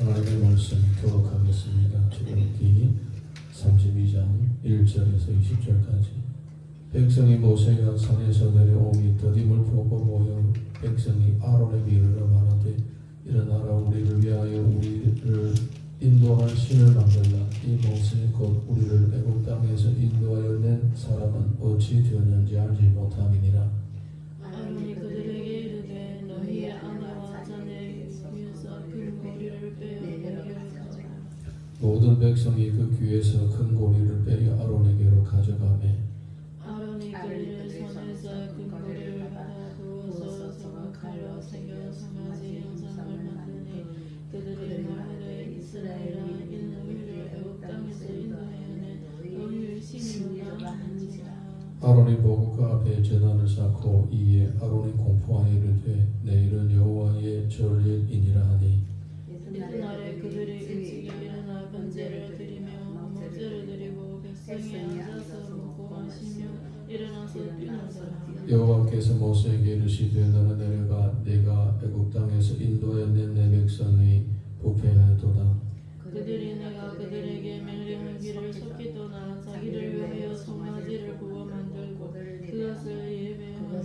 하나님의 말씀 교독하겠습니다. 출애굽기 32장 1절에서 20절까지. 백성이 모세가 산에서 내려오니 더딤을 보고 모여 백성이 아론에게 이르러 말하되 일어나라 우리를 위하여 우리를 인도할 신을 만들라. 이 모세 곧 우리를 애굽 땅에서 인도하여 낸 사람은 어찌 되었는지 알지 못함이니라. 아론이 그들에게 이르되 너희의 아내와 자네 위에서 큰 고리를 빼어 내게로 가져라. 모든 백성이 그 귀에서 큰 고리를 빼어 아론에게로 가져가매 아론이 그들의 손에서 큰 고리를 받아 부어서 성악하여 새겨 송아지 형상을 만드니 그들이 말하되 이스라엘아 이 너희를 애굽 땅에서 인도하여 너희의 신이로다 하는지라. 아론이 보고 그 앞에 제단을 쌓고 이에 아론이 공포하여 이르되 내일은 여호와의 절일이니라 하니 이튿날에 그들이 일찍이 일어나 번제를 드리며 목제를 드리고 백성이 앉아서 먹고 마시며 일어나서 뛰놀더라. 여호와께서 모세에게 이르시되 너는 내려가 내가 애굽 땅에서 인도하여 낸 내 백성의 부패하였도다. 그들이 내가 그들에게 명령하기를 속히 떠나 자기를 위하여 송아지를 구워 만들고 그것을 예배하며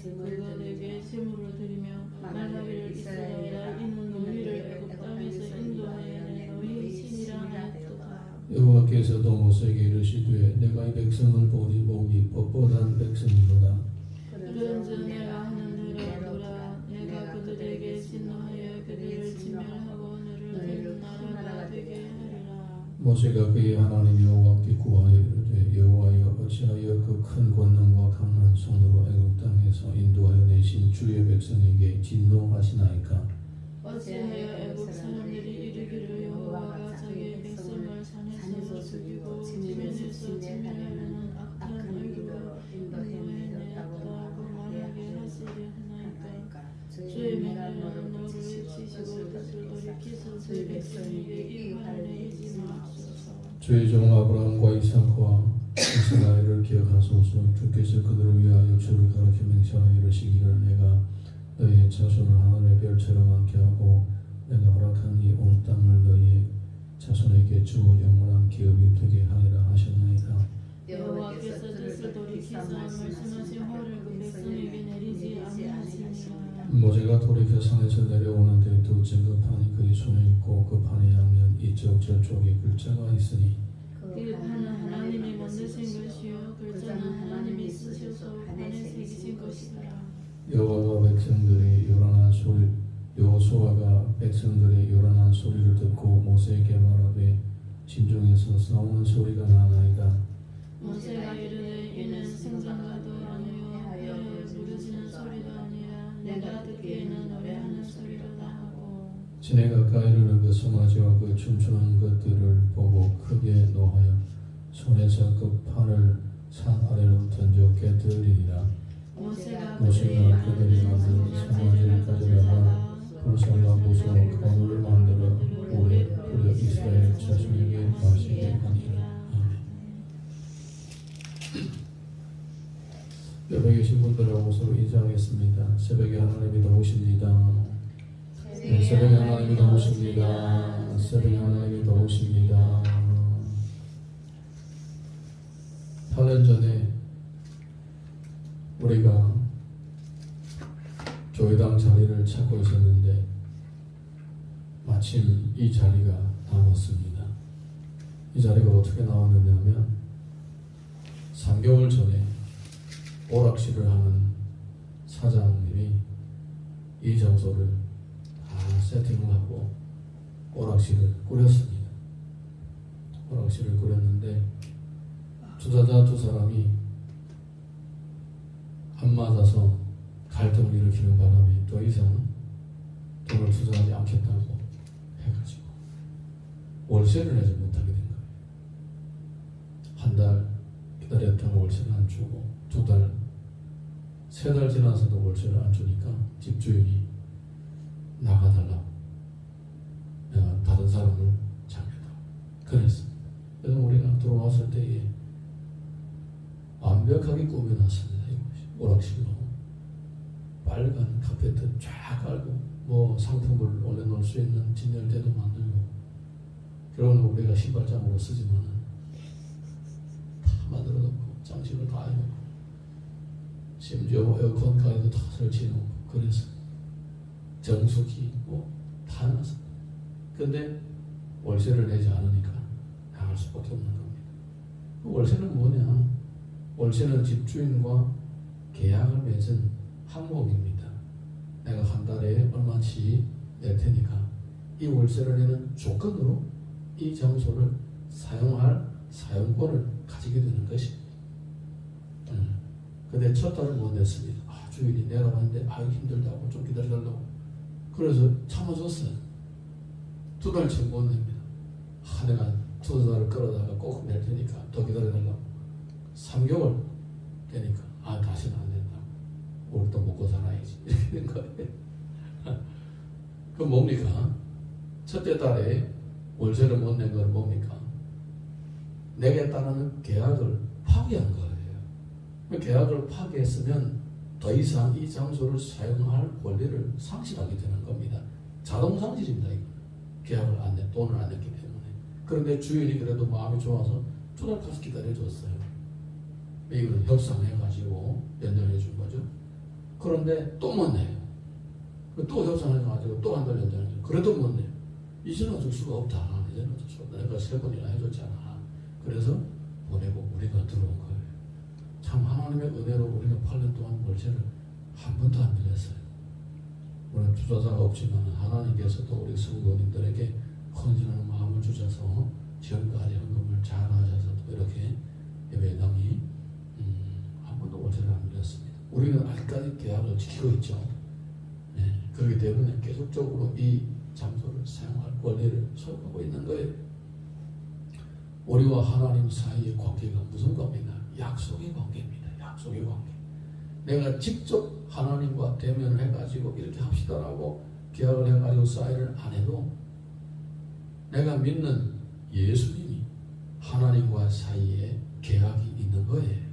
그들에게 제물을 드리며 말하기를 이스라엘아 이는 너희를 애굽 땅에서 인도하여 낸 너희의 신이라 하였도다. 여호와께서도 모세에게 이르시되 내가 이 백성을 보니 목이 뻣뻣한 백성이로다. 그런즉 내가 하는 대로 하노라. 내가 그들에게 진노하여 그들을 진멸하고 너를 나라가 되게 하리라. 모세가 그의 하나님 여호와께 구하여 이르되 여호와여 어찌하여 그 큰 권능과 강한 손으로 애굽 땅에서 인도하여 내신 주의 백성에게 진노하시나이까. 어찌하여 애굽 사람들이 이르기를 여호와가 자기의 백성을 산에서 죽이고 지면에서 진멸하려는 악한 얼굴로 인도해내었다고 말하게 하시려 하나이까. 주의 명령은 너를 지시고 뜻을 돌이키사 주의 백성에게 이익을 내리지 마옵소서. 주의 종 아브라함과 이삭과 이스라엘을 기억하소서. 주께서 그들을 위하여 주를 가르쳐 맹세하여 이르시기를 내가 너희의 자손을 하늘의 별처럼 많게 하고 내가 허락한 이 온 땅을 너희의 자손에게 주어 영원한 기업이 되게 하리라 하셨나이다. 여호와께서 뜻을 돌이키사 말씀하신 화를 그 백성에게 내리지 아니하시니라. 모세가 돌이켜 산에서 내려오는데 두 증거판이 그의 손에 있고 그 판의 양면 이쪽 저쪽에 글자가 있으니 그 판은 하나님이 만드신 것이요 글자는 하나님이 쓰셔서 판에 새기신 것이더라. 여호와가 백성들의 요란한 소리를 듣고 모세에게 말하되 진중에서 싸우는 소리가 나나이다. 모세가 이르되 이는 승전가도 아니요 부르짖는 소리도 아니라 내가 듣기에는 노래하는 소리로다 하고 진해 가까이 이르는 그 송아지와 그 춤추는 것들을 보고 크게 노하여 손에서 그 판을 산 아래로 던져 깨뜨리니라. 모세가 그들이 만든 송아지를 가져다가 불살라 부수어 건을 만들어 오래 뿌려 이스라엘 자손에게 마시게 하니라. 옆에 계신 분들하고 서로 인사하겠습니다. 새벽에 하나님이 나오십니다. 네, 새벽에 하나님이 나오십니다. 새벽에 하나님이 나오십니다. 8년 전에 우리가 교회당 자리를 찾고 있었는데 마침 이 자리가 나왔습니다. 이 자리가 어떻게 나왔느냐면 3개월 전에 오락실을 하는 사장님이 이 장소를 다 세팅을 하고 오락실을 꾸렸습니다. 오락실을 꾸렸는데 투자자 두 사람이 안 맞아서 갈등을 일으키는 바람에 더 이상 돈을 투자하지 않겠다고 해가지고 월세를 내지 못하게 된 거예요. 한 달 기다렸다가 월세를 안 주고 2달, 3달 지나서도 월세를 안 주니까 집주인이 나가달라고 내가 다른 사람을 잡겠다고 그랬습니다. 그래서 우리가 들어왔을 때에 완벽하게 꾸며놨습니다. 이것이 오락실로 빨간 카페트 쫙 깔고 뭐 상품을 올려놓을 수 있는 진열대도 만들고, 결국은 우리가 신발장으로 쓰지만은 다 만들어 놓고 장식을 다 해놓고 심지어 에어컨 가게도 다 설치해 놓고, 그래서 정수기 뭐 다 해놨어. 근데 월세를 내지 않으니까 나갈 수밖에 없는 겁니다. 월세는 뭐냐? 월세는 집주인과 계약을 맺은 항목입니다. 내가 한 달에 얼마치 낼 테니까 이 월세를 내는 조건으로 이 장소를 사용할 사용권을 가지게 되는 것입니다. 근데 첫 달을 못 냈습니다. 주인이 내라고 하는데 힘들다고 좀 기다려달라고. 그래서 참아줬어요. 두 달째 못 냅니다. 내가 두 달을 끌어다가 꼭 낼 테니까 더 기다려달라고. 3개월 되니까 다시는 안 된다고. 우리 또 먹고 살아야지. 이렇게 된 거예요. 그 뭡니까? 첫째 달에 월세를 못 낸 건 뭡니까? 내겠다는 계약을 파기한 거예요. 그 계약을 파기했으면 더 이상 이 장소를 사용할 권리를 상실하게 되는 겁니다. 자동 상실입니다. 이거. 계약을 안 내, 돈을 안 냈기 때문에. 그런데 주인이 그래도 마음이 좋아서 두 달 가서 기다려줬어요. 이거는 협상해가지고 연장해 준 거죠. 그런데 또 못 내요. 또 협상해가지고 또 한 달 연장해 줘. 그래도 못 내요. 이제는 어쩔 수가 없다. 이제는 어쩔 수가 없다. 내가 3번이나 해줬잖아. 그래서 보내고 우리가 들어온 거예요. 참 하나님의 은혜로 우리가 8년 동안 월세를 한 번도 안 빌렸어요. 우리는 투자자가 없지만 하나님께서도 우리 성도님들에게 헌신하는 마음을 주셔서 지금까지 헌금을 잘 하셔서 또 이렇게 예배당이 한 번도 월세를 안 빌렸습니다. 우리는 아직까지 계약을 지키고 있죠. 그렇기 때문에 계속적으로 이 장소를 사용할 권리를 소유하고 있는 거예요. 우리와 하나님 사이의 관계가 무슨 관계냐? 약속의 관계입니다. 약속의 관계. 내가 직접 하나님과 대면을 해가지고 이렇게 합시다라고 계약을 해가지고 사인을 안 해도 내가 믿는 예수님이 하나님과 사이에 계약이 있는 거예요.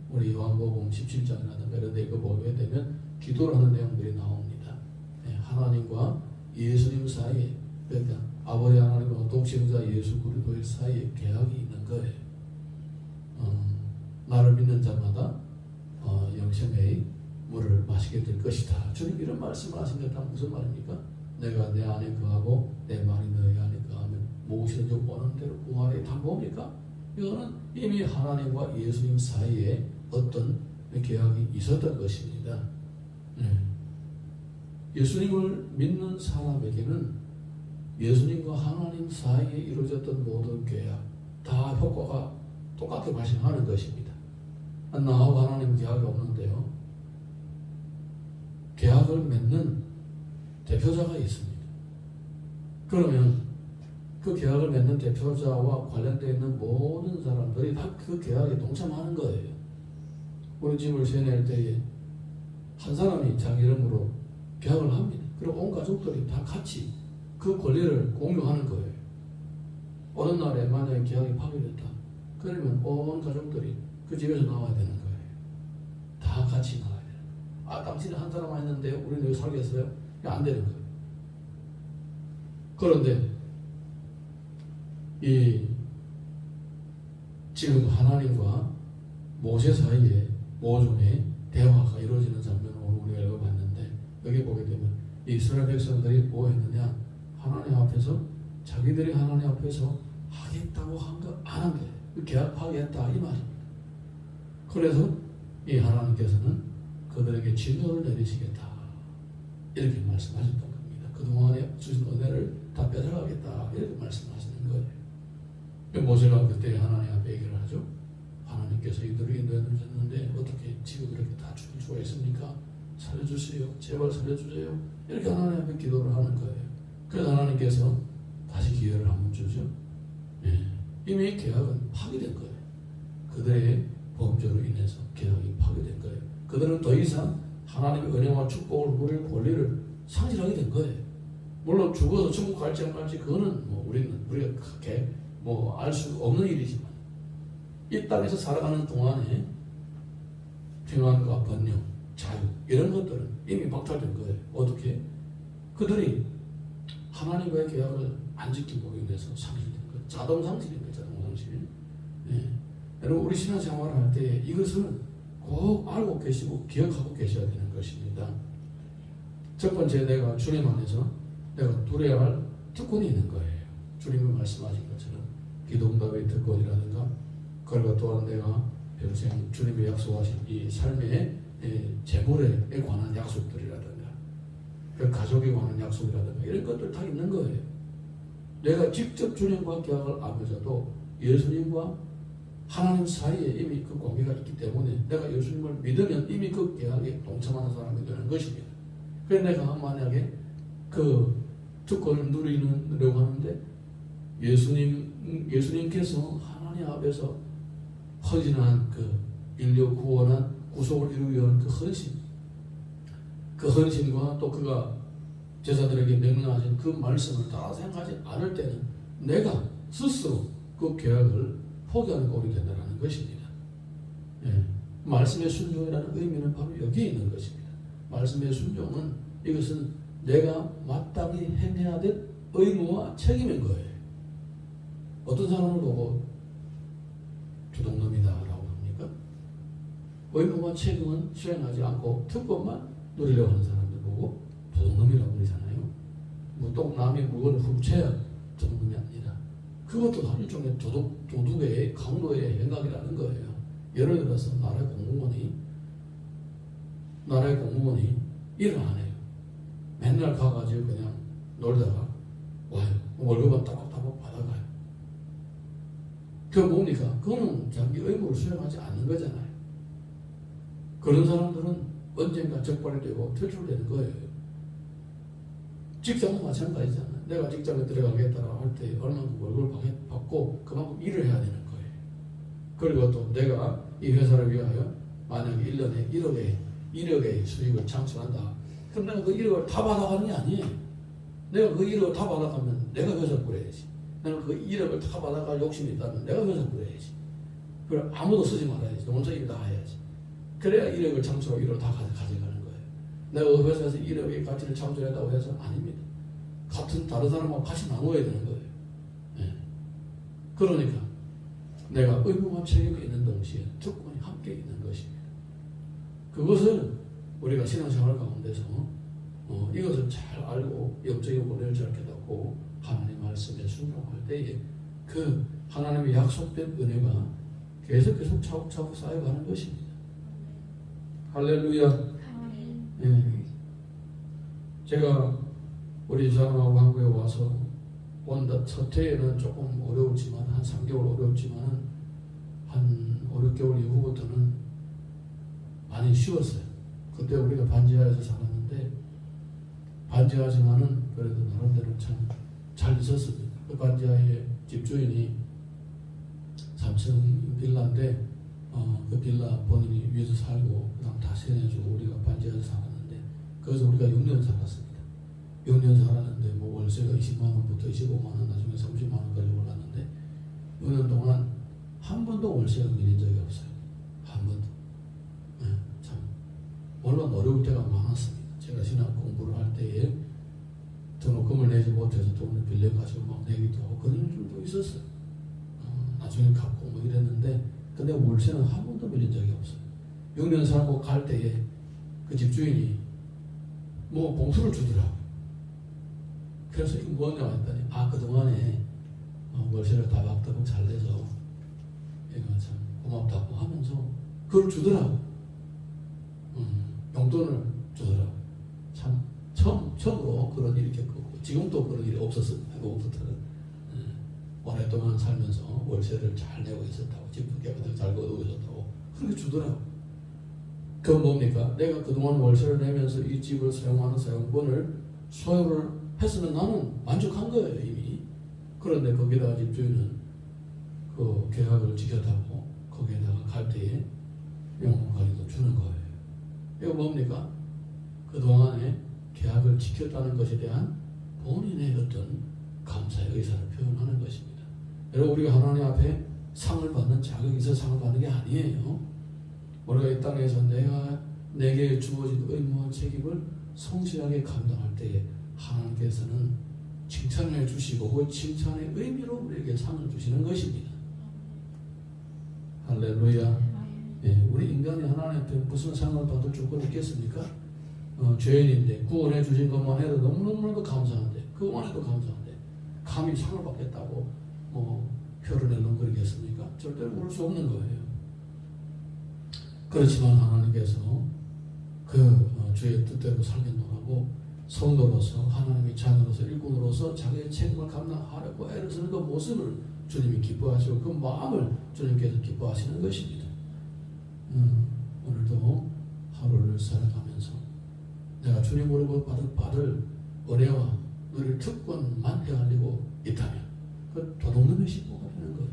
우리 요한복음 17장이라든가 이런 데 이거 보게 되면 기도를 하는 내용들이 나옵니다. 하나님과 예수님 사이에, 그러니까 아버지 하나님과 독생자 예수 그리스도의 사이에 계약이 있는 거예요. 나를 믿는 자마다 영생의 물을 마시게 될 것이다. 주님 이런 말씀을 하신 게 다 무슨 말입니까? 내가 내 안에 거하고 내 말이 너희 안에 거하면 무엇이든지 원하는 대로 구하리. 다 뭡니까? 이거는 이미 하나님과 예수님 사이에 어떤 계약이 있었던 것입니다. 예수님을 믿는 사람에게는 예수님과 하나님 사이에 이루어졌던 모든 계약 다 효과가 똑같게 발생하는 것입니다. 나하고 하나님 계약이 없는데요. 계약을 맺는 대표자가 있습니다. 그러면 그 계약을 맺는 대표자와 관련되어 있는 모든 사람들이 다 그 계약에 동참하는 거예요. 우리 집을 세낼 때에 한 사람이 자기 이름으로 계약을 합니다. 그리고 온 가족들이 다 같이 그 권리를 공유하는 거예요. 어느 날에 만약에 계약이 파기됐다. 그러면 온 가족들이 그 집에서 나와야 되는 거예요. 다 같이 나와야 되는 거예요. 당신은 한 사람만 했는데 우리는 여기 살겠어요? 안 되는 거예요. 그런데 지금 하나님과 모세 사이에 모종의 대화가 이루어지는 장면을 오늘 우리가 읽어봤는데, 여기 보게 되면 이스라엘 백성들이 뭐 했느냐? 하나님 앞에서 자기들이 하나님 앞에서 하겠다고 한 거 안 한 거예요. 계약 파기했다 이 말입니다. 그래서 이 하나님께서는 그들에게 진노를 내리시겠다 이렇게 말씀하셨던 겁니다. 그동안에 주신 은혜를 다 뺏어가겠다 이렇게 말씀하시는 거예요. 모세가 그때 하나님 앞에 얘기를 하죠. 하나님께서 이들을 인도해 주셨는데 어떻게 지금 이렇게 다 죽을 수가 있습니까? 살려주세요. 제발 살려주세요. 이렇게 하나님 앞에 기도를 하는 거예요. 그래서 하나님께서 다시 기회를 한번 주죠. 이미 계약은 파기된 거예요. 그들의 범죄로 인해서 계약이 파기된 거예요. 그들은 더 이상 하나님의 은혜와 축복을 누릴 권리를 상실하게 된 거예요. 물론 죽어서 천국 갈지 안 갈지 그거는 우리가 크게 알 수 없는 일이지만 이 땅에서 살아가는 동안에 평안과 번영 자유 이런 것들은 이미 박탈된 거예요. 어떻게? 그들이 하나님과의 계약을 안 지키고 인해서 상실된 거예요. 자동상실인 거예요. 자동상실. 예. 여러분 우리 신앙생활을 할 때 이것을 꼭 알고 계시고 기억하고 계셔야 되는 것입니다. 첫 번째, 내가 주님 안에서 내가 누려야 할 특권이 있는 거예요. 주님이 말씀하신 것처럼 기도응답의 특권이라든가, 그리고 또한 내가 평생 주님이 약속하신 이 삶의 재물에 관한 약속들이라든가, 그 가족에 관한 약속이라든가 이런 것들 다 있는 거예요. 내가 직접 주님과 계약을 안 맺어도 예수님과 하나님 사이에 이미 그 관계가 있기 때문에 내가 예수님을 믿으면 이미 그 계약에 동참하는 사람이 되는 것입니다. 그래서 내가 만약에 그 특권을 누리려고 하는데 예수님께서 하나님 앞에서 헌신한 그 인류 구원한 구속을 이루기 위한 그 헌신과 또 그가 제자들에게 명령하신 그 말씀을 다 생각하지 않을 때는 내가 스스로 그 계약을 포기하는 꼴이 된다는 것입니다. 예. 말씀의 순종이라는 의미는 바로 여기에 있는 것입니다. 말씀의 순종은 이것은 내가 마땅히 행해야 될 의무와 책임인 거예요. 어떤 사람을 보고 주동놈이다 라고 합니까? 의무와 책임은 수행하지 않고 특권만 누리려고 하는 사람들 보고 도둑놈이라고 그러잖아요. 또 남의 물건을 훔쳐야 도둑놈이 아니라, 그것도 일종의 도둑의 강도의 행각이라는 거예요. 예를 들어서 나라의 공무원이 일을 안 해요. 맨날 가가지고 그냥 놀다가 와요. 월급은 따박따박 받아가요. 그게 뭡니까? 그거는 자기 의무를 수행하지 않는 거잖아요. 그런 사람들은 언젠가 적발이 되고 퇴출되는 거예요. 직장은 마찬가지잖아요. 내가 직장에 들어가겠다라고 할 때 얼마나 월급을 받고 그만큼 일을 해야 되는 거예요. 그리고 또 내가 이 회사를 위하여 만약에 1년에 1억의 수익을 창출한다. 그럼 내가 그 1억을 다 받아가는 게 아니에요. 내가 그 1억을 다 받아가면 내가 회사 꾸려야지. 내가 그 1억을 다 받아갈 욕심이 있다면 내가 회사 꾸려야지. 그걸 아무도 쓰지 말아야지. 혼자 일 다 해야지. 그래야 1억을 창출하고 1억을 다 가져가는 거예요. 내가 그 회사에서 1억의 가치를 창출한다고 해서 아닙니다. 같은 다른 사람하고 같이 나눠야 되는 거예요. 네. 그러니까 내가 의무와 책임이 있는 동시에 특권이 함께 있는 것입니다. 그것을 우리가 신앙생활 가운데서 이것을 잘 알고 영적인 원리를 잘 깨닫고 하나님 말씀에 순종할 때에 그 하나님의 약속된 은혜가 계속 차곡차곡 쌓여가는 것입니다. 할렐루야. 네. 제가 우리 사람하고 한국에 와서 첫 해에는 조금 어려웠지만, 한 3개월 어려웠지만 한 5, 6개월 이후부터는 많이 쉬웠어요. 그때 우리가 반지하에서 살았는데, 반지하지만은 그래도 나름대로 참 잘 있었습니다. 그 반지하의 집주인이 3층 빌라인데 그 빌라 본인이 위에서 살고 그다음 다시 내주고 우리가 반지하에서 살았는데, 거기서 우리가 6년 살았습니다. 6년 살았는데 뭐 월세가 20만 원부터 25만 원, 나중에 30만 원까지 올랐는데 6년 동안 한 번도 월세가 밀린 적이 없어요. 한 번도. 네, 참 물론 어려울 때가 많았습니다. 제가 신학 공부를 할 때에 등록금을 내지 못해서 돈을 빌려가지고 막 내기도 하고 그런 일도 있었어요. 나중에 갚고 뭐 이랬는데, 근데 월세는 한 번도 밀린 적이 없어요. 6년 살고 갈 때에 그 집주인이 뭐 봉투를 주더라고요. 그래서 이거 뭐냐 했더니 그동안에 월세를 다 받다고 잘 내서 얘가 참 고맙다고 하면서 그걸 주더라고. 용돈을 주더라고. 참 처음으로 그런 일이 겪고, 지금도 그런 일이 없었습니다. 그것부터는 오랫동안 살면서 월세를 잘 내고 있었다고, 집 깨끗하게 잘 거두고 있었다고 그렇게 주더라고. 그건 뭡니까? 내가 그동안 월세를 내면서 이 집을 사용하는 사용권을 소유를 했으면 나는 만족한 거예요, 이미. 그런데 거기다가 집주인은 그 계약을 지켰다고 거기에다가 갈 때에 영업관리도 주는 거예요. 이거 뭡니까? 그동안에 계약을 지켰다는 것에 대한 본인의 어떤 감사의 의사를 표현하는 것입니다. 여러분, 우리가 하나님 앞에 상을 받는 자격이 있어서 상을 받는 게 아니에요. 우리가 이 땅에서 내게 주어진 의무와 책임을 성실하게 감당할 때에 하나님께서는 칭찬해 주시고 그 칭찬의 의미로 우리에게 상을 주시는 것입니다. 할렐루야. 예, 우리 인간이 하나님 앞에 무슨 상을 받을 조건이 있겠습니까? 죄인인데 구원해 주신 것만 해도 너무너무나도 감사한데 그것만 해도 감사한데 감히 상을 받겠다고 표를 내놓으겠습니까? 절대로 그럴 수 없는 거예요. 그렇지만 하나님께서 주의 뜻대로 살겠노라고 성도로서 하나님의 자녀로서 일꾼으로서 자기의 책임을 감당하려고 애를 쓰는 그 모습을 주님이 기뻐하시고 그 마음을 주님께서 기뻐하시는 것입니다. 오늘도 하루를 살아가면서 내가 주님으로부터 받을 은혜와 누릴 특권만 헤아리고 있다면 그 도둑놈의 신부가 되는 거예요.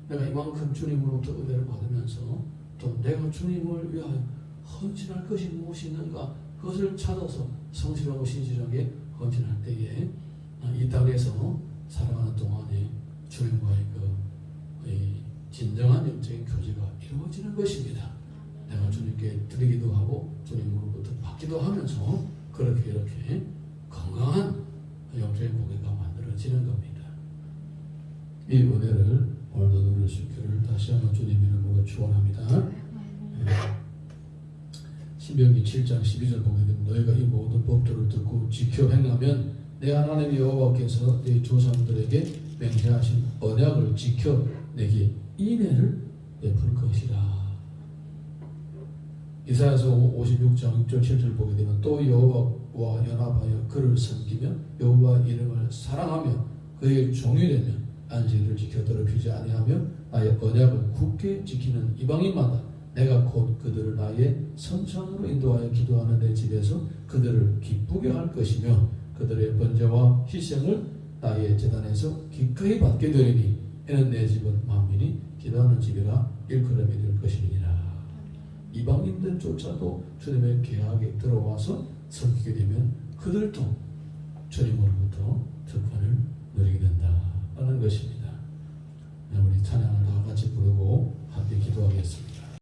내가 이만큼 주님으로부터 은혜를 받으면서 또 내가 주님을 위하여 헌신할 것이 무엇이 있는가 그것을 찾아서 성실하고 신실하게 헌신할 때에 이 땅에서 살아가는 동안에 주님과의 진정한 영적인 교제가 이루어지는 것입니다. 내가 주님께 드리기도 하고 주님으로부터 받기도 하면서 그렇게 이렇게 건강한 영적인 고개가 만들어지는 겁니다. 이 은혜를 오늘도 누릴 수 있기를 다시 한번 주님 이름으로 축원합니다. 신명기 7장 12절 보게 되면 너희가 이 모든 법도를 듣고 지켜 행하면 내 하나님 여호와께서 네 조상들에게 맹세하신 언약을 지켜 내게 인애를 베풀 것이라. 이사야서 56장 6절 7절 보게 되면 또 여호와와 연합하여 그를 섬기며 여호와 이름을 사랑하며 그의 종이 되면 안식일을 지켜 더럽히지 아니하며 나의 언약을 굳게 지키는 이방인마다 내가 곧 그들을 나의 성전으로 인도하여 기도하는 내 집에서 그들을 기쁘게 할 것이며 그들의 번제와 희생을 나의 제단에서 기꺼이 받게 되리니 이는 내 집은 만민이 기도하는 집이라 일컬음이 될 것이니라. 이방인들조차도 주님의 계약에 들어와서 섬기게 되면 그들도 주님으로부터 특권을 누리게 된다는 것입니다.